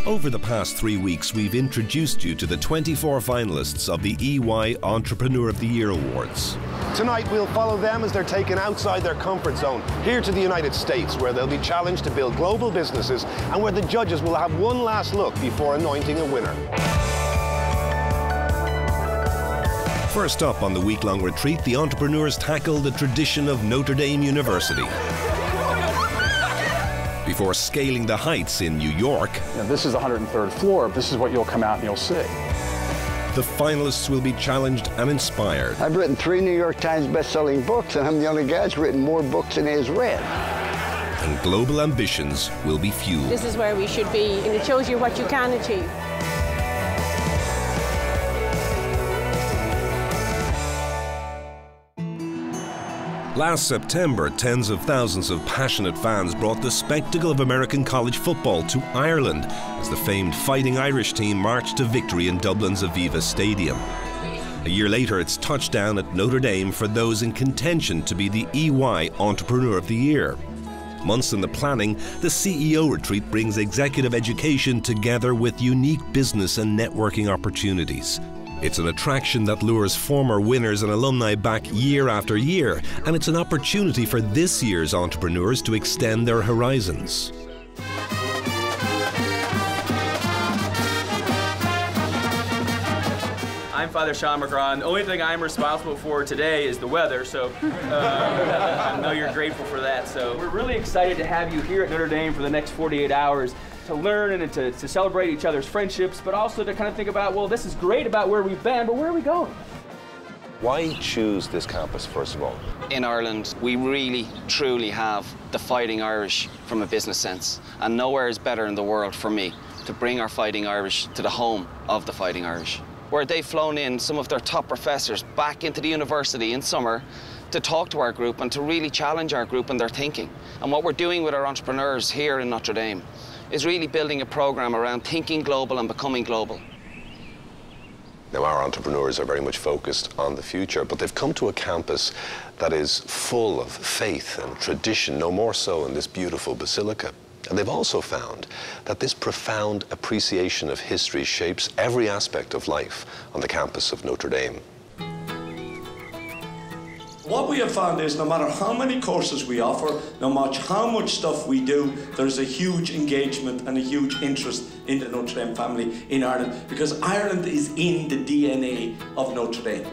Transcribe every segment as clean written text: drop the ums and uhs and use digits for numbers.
Over the past 3 weeks, we've introduced you to the 24 finalists of the EY Entrepreneur of the Year Awards. Tonight, we'll follow them as they're taken outside their comfort zone, here to the United States, where they'll be challenged to build global businesses and where the judges will have one last look before anointing a winner. First up on the week-long retreat, the entrepreneurs tackle the tradition of Notre Dame University. Before scaling the heights in New York, now, this is the 103rd floor. This is what you'll come out and you'll see. The finalists will be challenged and inspired. I've written 3 New York Times best-selling books, and I'm the only guy that's written more books than he has read. And global ambitions will be fueled. This is where we should be, and it shows you what you can achieve. Last September, tens of thousands of passionate fans brought the spectacle of American college football to Ireland as the famed Fighting Irish team marched to victory in Dublin's Aviva Stadium. A year later, it's touchdown at Notre Dame for those in contention to be the EY Entrepreneur of the Year. Months in the planning, the CEO retreat brings executive education together with unique business and networking opportunities. It's an attraction that lures former winners and alumni back year after year, and it's an opportunity for this year's entrepreneurs to extend their horizons. I'm Father Sean McGraw. The only thing I'm responsible for today is the weather, so I know you're grateful for that. So we're really excited to have you here at Notre Dame for the next 48 hours. To learn and to celebrate each other's friendships, but also to kind of think about, well, this is great about where we've been, but where are we going? Why choose this campus, first of all? In Ireland, we really, truly have the Fighting Irish from a business sense. And nowhere is better in the world for me to bring our Fighting Irish to the home of the Fighting Irish, where they've flown in some of their top professors back into the university in summer to talk to our group and to really challenge our group in their thinking. And what we're doing with our entrepreneurs here in Notre Dame is really building a program around thinking global and becoming global. Now, our entrepreneurs are very much focused on the future, but they've come to a campus that is full of faith and tradition, no more so in this beautiful basilica. And they've also found that this profound appreciation of history shapes every aspect of life on the campus of Notre Dame. What we have found is no matter how many courses we offer, no matter how much stuff we do, there's a huge engagement and a huge interest in the Notre Dame family in Ireland, because Ireland is in the DNA of Notre Dame.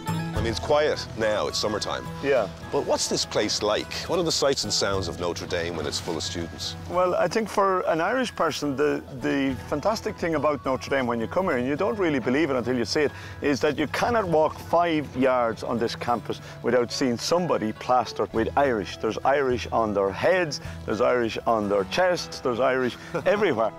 I mean, it's quiet now, it's summertime. Yeah. But what's this place like? What are the sights and sounds of Notre Dame when it's full of students? Well, I think for an Irish person, the fantastic thing about Notre Dame when you come here, and you don't really believe it until you see it, is that you cannot walk 5 yards on this campus without seeing somebody plastered with Irish. There's Irish on their heads, there's Irish on their chests, there's Irish everywhere.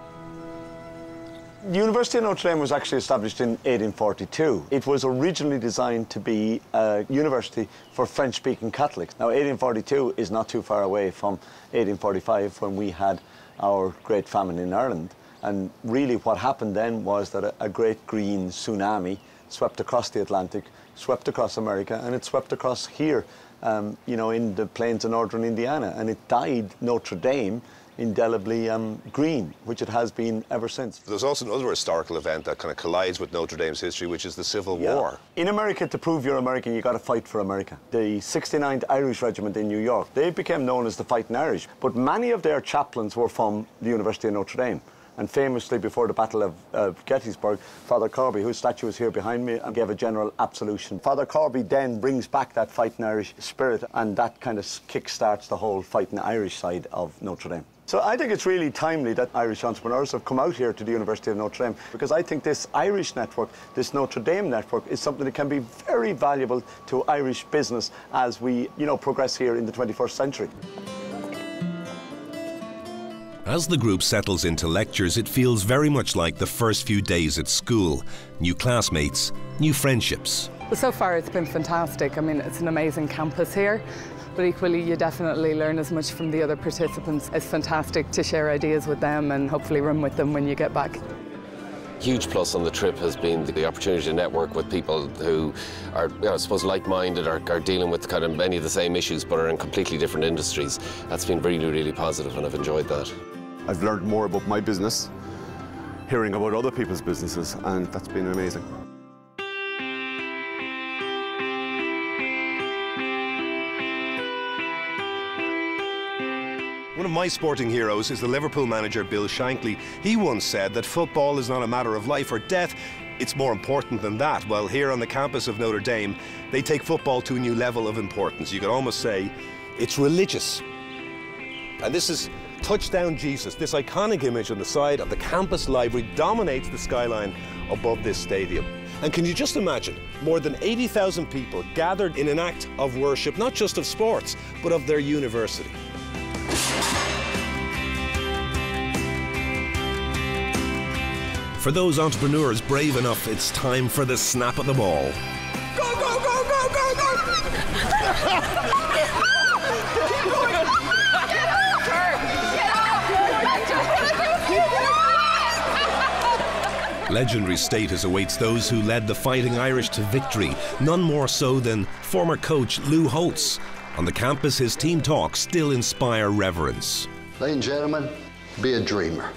The University of Notre Dame was actually established in 1842. It was originally designed to be a university for French-speaking Catholics. Now, 1842 is not too far away from 1845, when we had our great famine in Ireland. And really what happened then was that a great green tsunami swept across the Atlantic, swept across America, and it swept across here, you know, in the plains of northern Indiana. And it dyed Notre Dame indelibly green, which it has been ever since. There's also another historical event that kind of collides with Notre Dame's history, which is the Civil War. In America, to prove you're American, you got to fight for America. The 69th Irish Regiment in New York, they became known as the Fighting Irish, but many of their chaplains were from the University of Notre Dame. And famously, before the Battle of Gettysburg, Father Corby, whose statue is here behind me, gave a general absolution. Father Corby then brings back that Fighting Irish spirit, and that kind of kick-starts the whole Fighting Irish side of Notre Dame. So I think it's really timely that Irish entrepreneurs have come out here to the University of Notre Dame, because I think this Irish network, this Notre Dame network, is something that can be very valuable to Irish business as we, you know, progress here in the 21st century. As the group settles into lectures, it feels very much like the first few days at school. New classmates, new friendships. Well, so far it's been fantastic. I mean, it's an amazing campus here, but equally you definitely learn as much from the other participants. It's fantastic to share ideas with them and hopefully run with them when you get back. Huge plus on the trip has been the opportunity to network with people who are, I suppose, like-minded, are dealing with kind of many of the same issues but are in completely different industries. That's been really, really positive, and I've enjoyed that. I've learned more about my business, hearing about other people's businesses, and that's been amazing. One of my sporting heroes is the Liverpool manager Bill Shankly. He once said that football is not a matter of life or death, it's more important than that. Well, here on the campus of Notre Dame, they take football to a new level of importance. You could almost say it's religious. And this is Touchdown Jesus. This iconic image on the side of the campus library dominates the skyline above this stadium. And can you just imagine, more than 80,000 people gathered in an act of worship, not just of sports, but of their university. For those entrepreneurs brave enough, it's time for the snap of the ball. Go, go, go, go, go, go! Keep going! Get up! Get up! Legendary status awaits those who led the Fighting Irish to victory, none more so than former coach Lou Holtz. On the campus, his team talks still inspire reverence. Ladies and gentlemen, be a dreamer.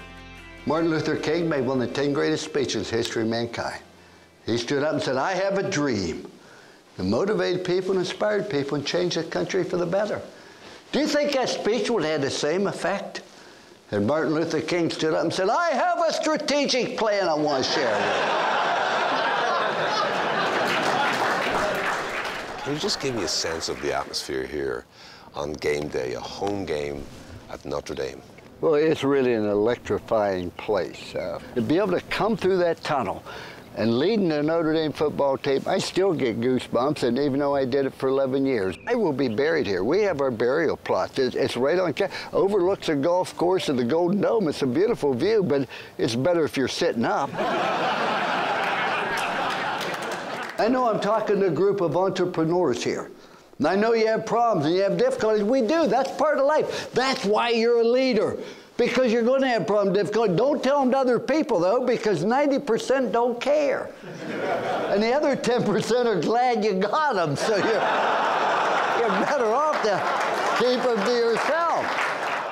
Martin Luther King made one of the 10 greatest speeches in the history of mankind. He stood up and said, I have a dream. It motivated people and inspired people and changed the country for the better. Do you think that speech would have had the same effect? And Martin Luther King stood up and said, I have a strategic plan I want to share with you. Can you just give me a sense of the atmosphere here on game day, a home game at Notre Dame? Well, it's really an electrifying place. To be able to come through that tunnel and leading the Notre Dame football team, I still get goosebumps, and even though I did it for 11 years, I will be buried here. We have our burial plot. It's right on, overlooks the golf course and the Golden Dome. It's a beautiful view, but it's better if you're sitting up. I know I'm talking to a group of entrepreneurs here. And I know you have problems and you have difficulties. We do. That's part of life. That's why you're a leader, because you're going to have problems, difficulties. Don't tell them to other people, though, because 90% don't care. And the other 10% are glad you got them, so you're better off to keep them to yourself.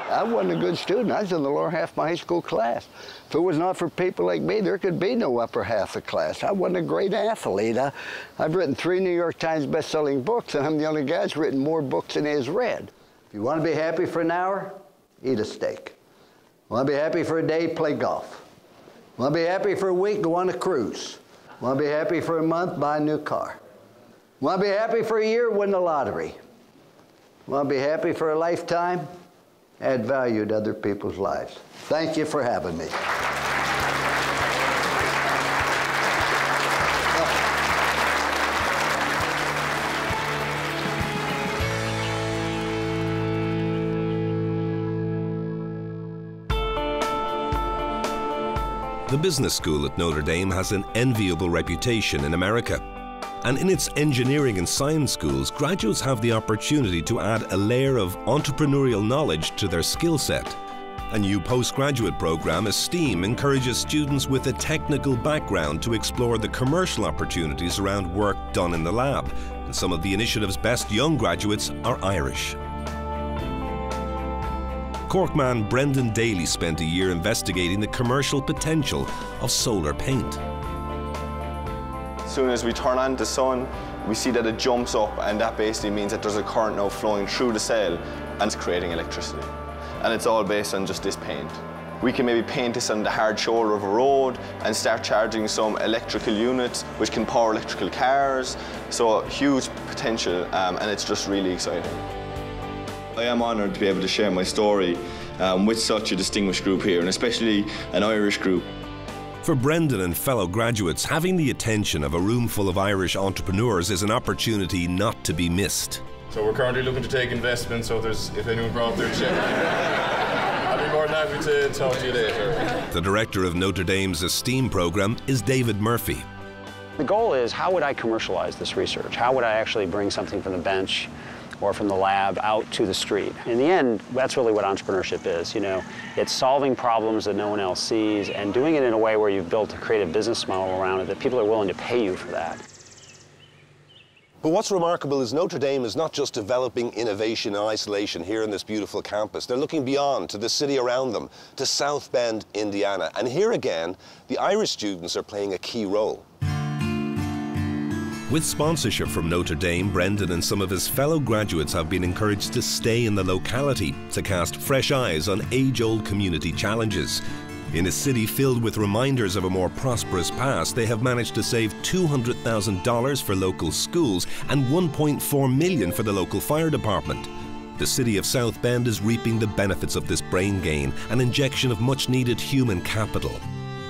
I wasn't a good student. I was in the lower half of my high school class. If it was not for people like me, there could be no upper half of class. I wasn't a great athlete. I've written 3 New York Times best-selling books, and I'm the only guy who's written more books than he has read. If you want to be happy for an hour, eat a steak. Want to be happy for a day, play golf. Want to be happy for a week, go on a cruise. Want to be happy for a month, buy a new car. Want to be happy for a year, win the lottery. Want to be happy for a lifetime, add value to other people's lives. Thank you for having me. The business school at Notre Dame has an enviable reputation in America. And in its engineering and science schools, graduates have the opportunity to add a layer of entrepreneurial knowledge to their skill set. A new postgraduate program, STEAM, encourages students with a technical background to explore the commercial opportunities around work done in the lab. And some of the initiative's best young graduates are Irish. Cork man Brendan Daly spent a year investigating the commercial potential of solar paint. As soon as we turn on the sun, we see that it jumps up, and that basically means that there's a current now flowing through the cell and it's creating electricity. And it's all based on just this paint. We can maybe paint this on the hard shoulder of a road and start charging some electrical units which can power electrical cars. So huge potential, and it's just really exciting. I am honoured to be able to share my story with such a distinguished group here, and especially an Irish group. For Brendan and fellow graduates, having the attention of a room full of Irish entrepreneurs is an opportunity not to be missed. So we're currently looking to take investment, so if anyone brought up their check, I'd be more than happy to talk to you later. The director of Notre Dame's STEAM program is David Murphy. The goal is, how would I commercialize this research? How would I actually bring something from the bench or from the lab out to the street. In the end, that's really what entrepreneurship is, you know. It's solving problems that no one else sees and doing it in a way where you've built a creative business model around it that people are willing to pay you for that. But what's remarkable is Notre Dame is not just developing innovation in isolation here in this beautiful campus. They're looking beyond to the city around them, to South Bend, Indiana. And here again, the Irish students are playing a key role. With sponsorship from Notre Dame, Brendan and some of his fellow graduates have been encouraged to stay in the locality to cast fresh eyes on age-old community challenges. In a city filled with reminders of a more prosperous past, they have managed to save $200,000 for local schools and $1.4 million for the local fire department. The city of South Bend is reaping the benefits of this brain gain, an injection of much-needed human capital.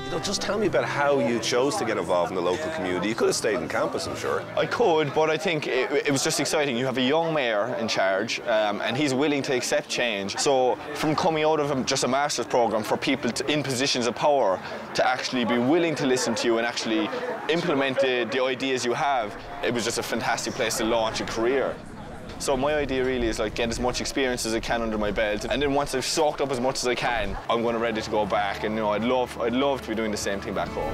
You know, just tell me about how you chose to get involved in the local community. You could have stayed on campus, I'm sure. I could, but I think it was just exciting. You have a young mayor in charge, and he's willing to accept change. So from coming out of just a master's program for people in positions of power to actually be willing to listen to you and actually implement the ideas you have, it was just a fantastic place to launch a career. So my idea really is like get as much experience as I can under my belt, and then once I've soaked up as much as I can, I'm going to ready to go back. And you know, I'd love to be doing the same thing back home.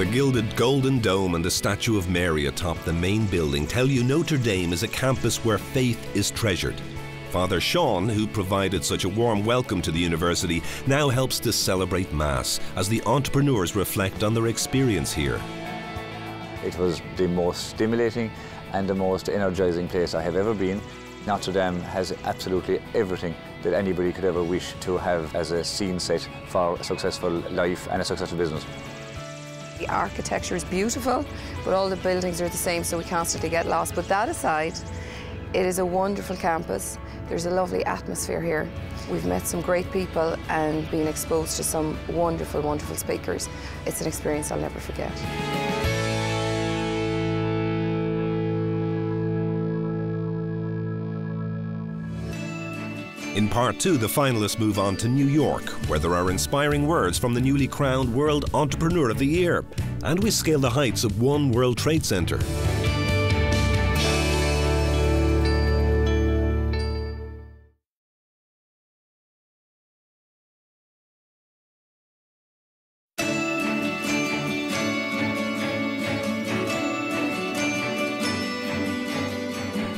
The gilded Golden Dome and the statue of Mary atop the main building tell you Notre Dame is a campus where faith is treasured. Father Sean, who provided such a warm welcome to the university, now helps to celebrate Mass as the entrepreneurs reflect on their experience here. It was the most stimulating and the most energizing place I have ever been. Notre Dame has absolutely everything that anybody could ever wish to have as a scene set for a successful life and a successful business. The architecture is beautiful, but all the buildings are the same, so we constantly get lost. But that aside, it is a wonderful campus. There's a lovely atmosphere here. We've met some great people and been exposed to some wonderful, wonderful speakers. It's an experience I'll never forget. In part 2, the finalists move on to New York, where there are inspiring words from the newly crowned World Entrepreneur of the Year. And we scale the heights of One World Trade Center.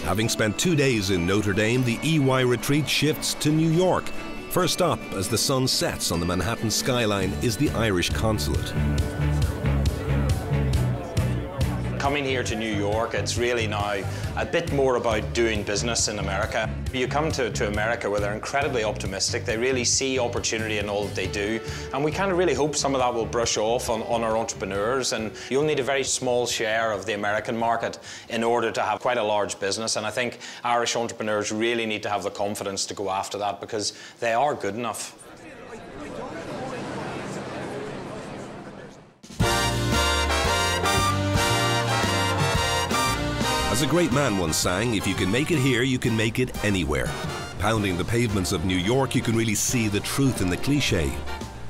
Having spent 2 days in Notre Dame, the EY retreat shifts to New York. First up, as the sun sets on the Manhattan skyline, is the Irish consulate. Coming here to New York, it's really now a bit more about doing business in America. You come to America where they're incredibly optimistic. They really see opportunity in all that they do. And we kind of really hope some of that will brush off on our entrepreneurs. And you'll need a very small share of the American market in order to have quite a large business. And I think Irish entrepreneurs really need to have the confidence to go after that because they are good enough. As a great man once sang, if you can make it here, you can make it anywhere. Pounding the pavements of New York, you can really see the truth in the cliché.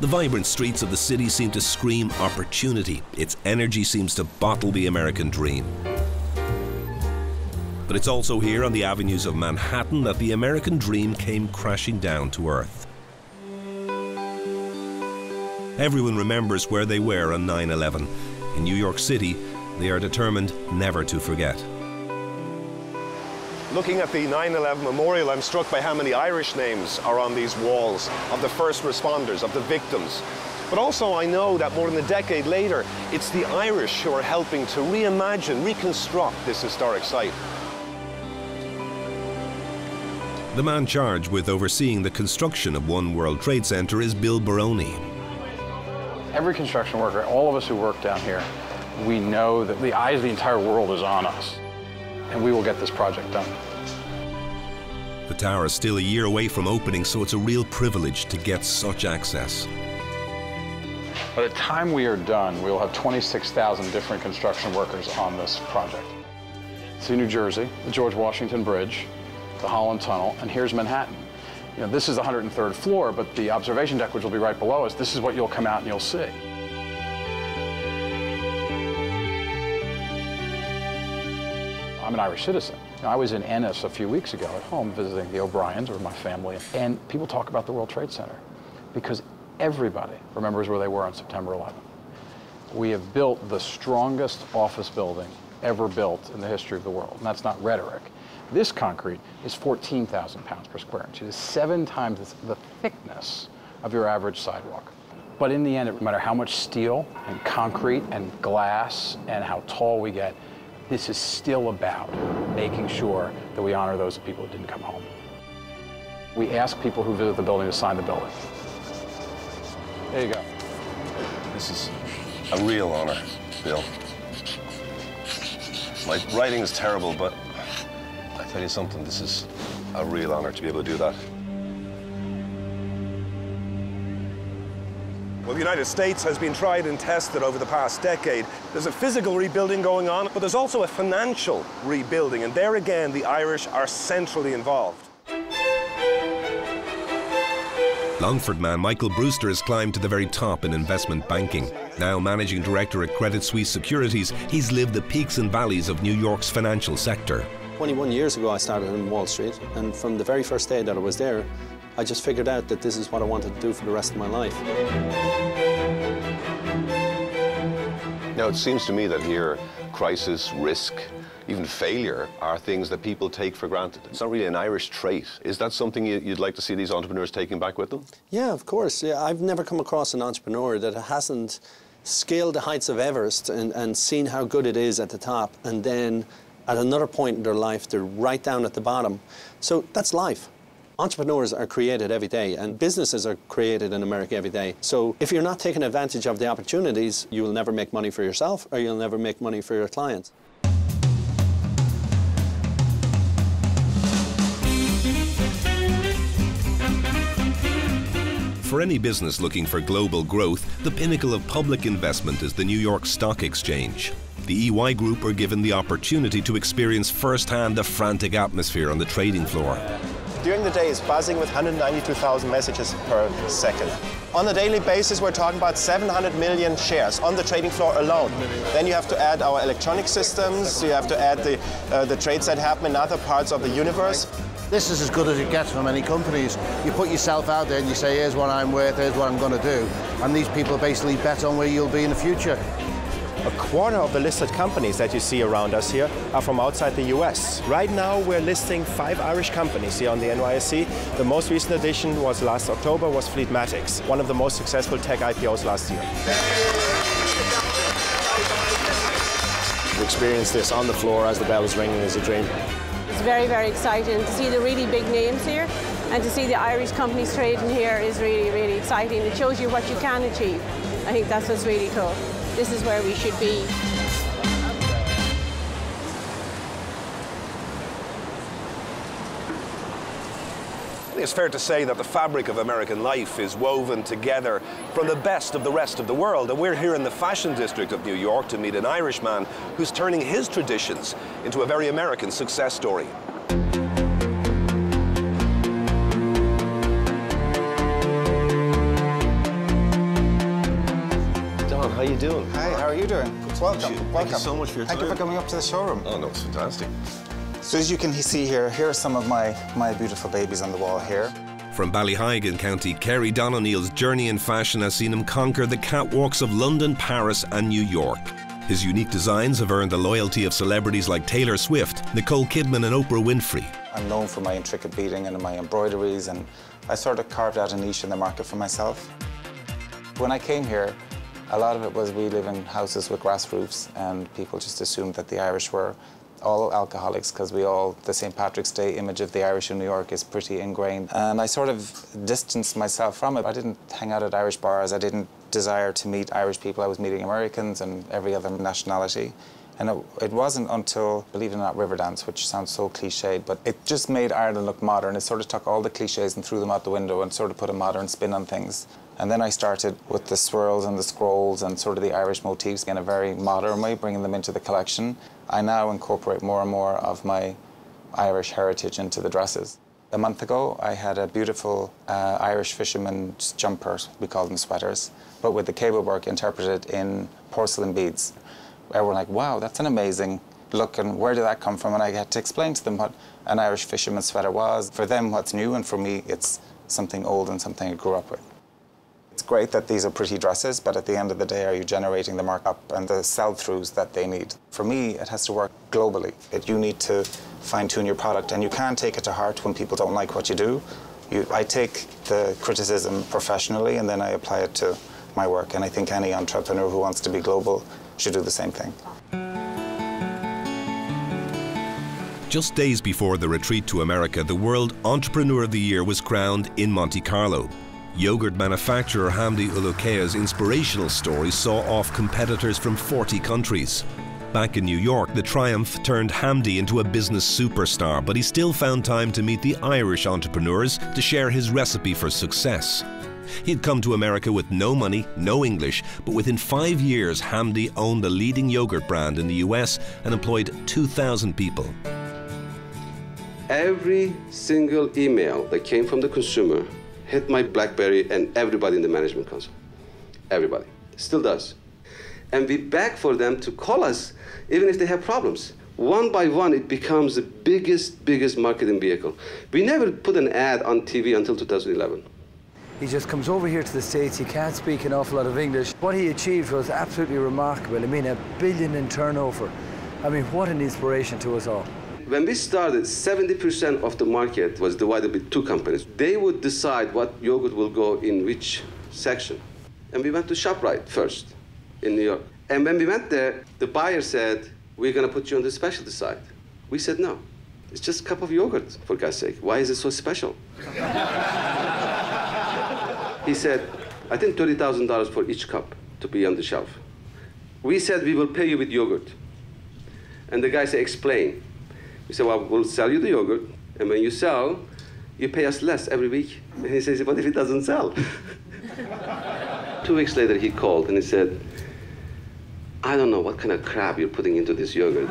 The vibrant streets of the city seem to scream opportunity. Its energy seems to bottle the American dream. But it's also here on the avenues of Manhattan that the American dream came crashing down to earth. Everyone remembers where they were on 9/11. In New York City, they are determined never to forget. Looking at the 9/11 memorial, I'm struck by how many Irish names are on these walls, of the first responders, of the victims. But also I know that more than a decade later, it's the Irish who are helping to reimagine, reconstruct this historic site. The man charged with overseeing the construction of One World Trade Center is Bill Baroni. Every construction worker, all of us who work down here, we know that the eyes of the entire world is on us, and we will get this project done. The tower is still a year away from opening, so it's a real privilege to get such access. By the time we are done, we will have 26,000 different construction workers on this project. See New Jersey, the George Washington Bridge, the Holland Tunnel, and here's Manhattan. You know, this is the 103rd floor, but the observation deck, which will be right below us, this is what you'll come out and you'll see. I'm an Irish citizen. You know, I was in Ennis a few weeks ago at home visiting the O'Briens or my family, and people talk about the World Trade Center because everybody remembers where they were on September 11th. We have built the strongest office building ever built in the history of the world, and that's not rhetoric. This concrete is 14,000 pounds per square inch. It is 7 times the thickness of your average sidewalk. But in the end, no matter how much steel and concrete and glass and how tall we get, this is still about making sure that we honor those people who didn't come home. We ask people who visit the building to sign the building. There you go. This is a real honor, Bill. My writing is terrible, but I tell you something, this is a real honor to be able to do that. Well, the United States has been tried and tested over the past decade. There's a physical rebuilding going on, but there's also a financial rebuilding, and there again, the Irish are centrally involved. Longford man Michael Brewster has climbed to the very top in investment banking. Now managing director at Credit Suisse Securities, he's lived the peaks and valleys of New York's financial sector. 21 years ago I started in Wall Street, and from the very first day that I was there, I just figured out that this is what I wanted to do for the rest of my life. Now, it seems to me that here, crisis, risk, even failure are things that people take for granted. It's not really an Irish trait. Is that something you'd like to see these entrepreneurs taking back with them? Yeah, of course. Yeah, I've never come across an entrepreneur that hasn't scaled the heights of Everest and seen how good it is at the top, and then at another point in their life, they're right down at the bottom. So that's life. Entrepreneurs are created every day, and businesses are created in America every day. So if you're not taking advantage of the opportunities, you will never make money for yourself, or you'll never make money for your clients. For any business looking for global growth, the pinnacle of public investment is the New York Stock Exchange. The EY Group are given the opportunity to experience firsthand the frantic atmosphere on the trading floor. During the day, it's buzzing with 192,000 messages per second. On a daily basis, we're talking about 700 million shares on the trading floor alone. Then you have to add our electronic systems, you have to add the trades that happen in other parts of the universe. This is as good as it gets from any companies. You put yourself out there and you say, here's what I'm worth, here's what I'm going to do. And these people basically bet on where you'll be in the future. A quarter of the listed companies that you see around us here are from outside the US. Right now we're listing 5 Irish companies here on the NYSE. The most recent addition was last October, was Fleetmatics, one of the most successful tech IPOs last year. To experience this on the floor as the bell is ringing is a dream. It's very, very exciting to see the really big names here, and to see the Irish companies trading here is really, really exciting. It shows you what you can achieve. I think that's what's really cool. This is where we should be. I think it's fair to say that the fabric of American life is woven together from the best of the rest of the world. And we're here in the fashion district of New York to meet an Irishman who's turning his traditions into a very American success story. How you doing? Hi, how are you doing? Welcome. Thank you so much for your time. Thank you for coming up to the showroom. Oh, no, it's fantastic. So as you can see here, here are some of my beautiful babies on the wall here. From Ballyheigue in County Kerry, Don O'Neill's journey in fashion has seen him conquer the catwalks of London, Paris and New York. His unique designs have earned the loyalty of celebrities like Taylor Swift, Nicole Kidman and Oprah Winfrey. I'm known for my intricate beading and my embroideries, and I sort of carved out a niche in the market for myself. When I came here, a lot of it was we live in houses with grass roofs, and people just assumed that the Irish were all alcoholics because the St. Patrick's Day image of the Irish in New York is pretty ingrained. And I sort of distanced myself from it. I didn't hang out at Irish bars. I didn't desire to meet Irish people. I was meeting Americans and every other nationality. And it wasn't until, believe it or not, Riverdance, which sounds so cliched, but it just made Ireland look modern. It sort of took all the cliches and threw them out the window and sort of put a modern spin on things. And then I started with the swirls and the scrolls and sort of the Irish motifs in a very modern way, bringing them into the collection. I now incorporate more and more of my Irish heritage into the dresses. A month ago, I had a beautiful Irish fisherman's jumper, we call them sweaters, but with the cable work interpreted in porcelain beads. Everyone like, wow, that's an amazing looking, where did that come from? And I had to explain to them what an Irish fisherman's sweater was. For them, what's new, and for me, it's something old and something I grew up with. It's great that these are pretty dresses, but at the end of the day, are you generating the markup and the sell-throughs that they need? For me, it has to work globally. You need to fine-tune your product, and you can take it to heart when people don't like what you do. I take the criticism professionally, and then I apply it to my work, and I think any entrepreneur who wants to be global should do the same thing. Just days before the retreat to America, the World Entrepreneur of the Year was crowned in Monte Carlo. Yogurt manufacturer Hamdi Ulukea's inspirational story saw off competitors from 40 countries. Back in New York, the triumph turned Hamdi into a business superstar, but he still found time to meet the Irish entrepreneurs to share his recipe for success. He'd come to America with no money, no English, but within 5 years, Hamdi owned the leading yogurt brand in the US and employed 2,000 people. Every single email that came from the consumer hit my BlackBerry and everybody in the management council. Everybody. Still does. And we beg for them to call us even if they have problems. One by one, it becomes the biggest marketing vehicle. We never put an ad on TV until 2011. He just comes over here to the States. He can't speak an awful lot of English. What he achieved was absolutely remarkable. I mean, $1 billion in turnover. I mean, what an inspiration to us all. When we started, 70% of the market was divided with two companies. They would decide what yogurt will go in which section. And we went to ShopRite first in New York. And when we went there, the buyer said, we're going to put you on the specialty side. We said, no, it's just a cup of yogurt, for God's sake. Why is it so special? He said, I think $30,000 for each cup to be on the shelf. We said, we will pay you with yogurt. And the guy said, explain. We said, well, we'll sell you the yogurt, and when you sell, you pay us less every week. And he says, what if it doesn't sell? 2 weeks later, he called and he said, I don't know what kind of crap you're putting into this yogurt.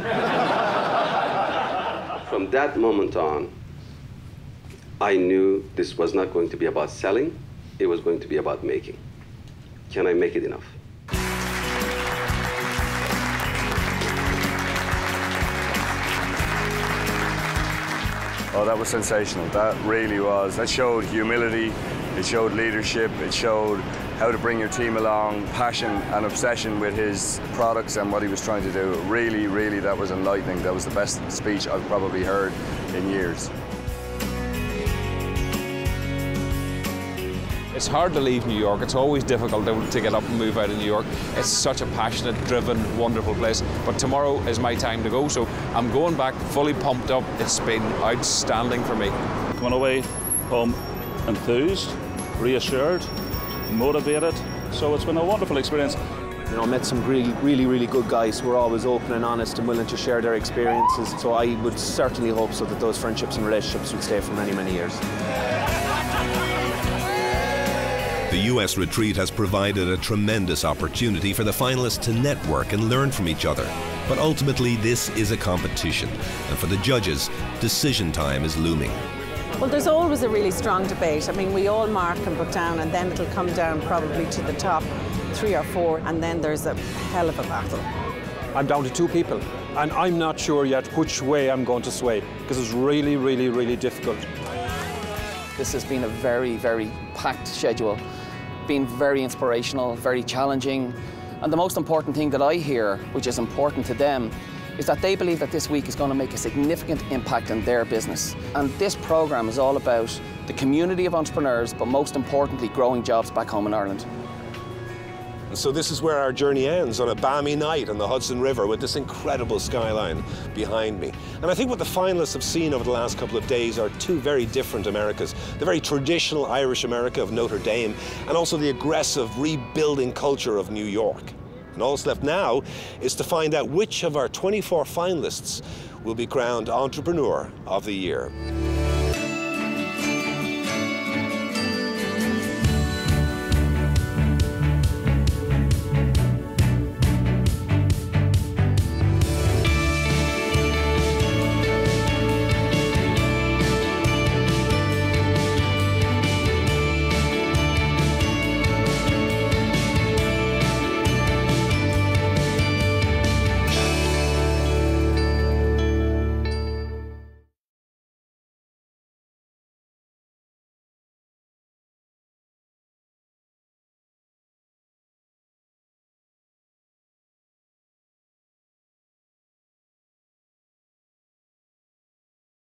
From that moment on, I knew this was not going to be about selling, it was going to be about making. Can I make it enough? Oh, that was sensational. That really was. That showed humility, it showed leadership, it showed how to bring your team along, passion and obsession with his products and what he was trying to do. Really, really, that was enlightening. That was the best speech I've probably heard in years. It's hard to leave New York. It's always difficult to get up and move out of New York. It's such a passionate, driven, wonderful place. But tomorrow is my time to go, so I'm going back fully pumped up. It's been outstanding for me. Coming away home enthused, reassured, motivated. So it's been a wonderful experience. You know, I met some really good guys who are always open and honest and willing to share their experiences. So I would certainly hope so that those friendships and relationships would stay for many, many years. The US retreat has provided a tremendous opportunity for the finalists to network and learn from each other. But ultimately, this is a competition, and for the judges, decision time is looming. Well, there's always a really strong debate. I mean, we all mark and put down, and then it'll come down probably to the top 3 or 4, and then there's a hell of a battle. I'm down to 2 people, and I'm not sure yet which way I'm going to sway, because it's really difficult. This has been a very packed schedule. Been very inspirational, very challenging. And the most important thing that I hear, which is important to them, is that they believe that this week is going to make a significant impact on their business. And this programme is all about the community of entrepreneurs, but most importantly, growing jobs back home in Ireland. And so this is where our journey ends, on a balmy night on the Hudson River with this incredible skyline behind me. And I think what the finalists have seen over the last couple of days are 2 very different Americas. The very traditional Irish America of Notre Dame, and also the aggressive rebuilding culture of New York. And all that's left now is to find out which of our 24 finalists will be crowned Entrepreneur of the Year.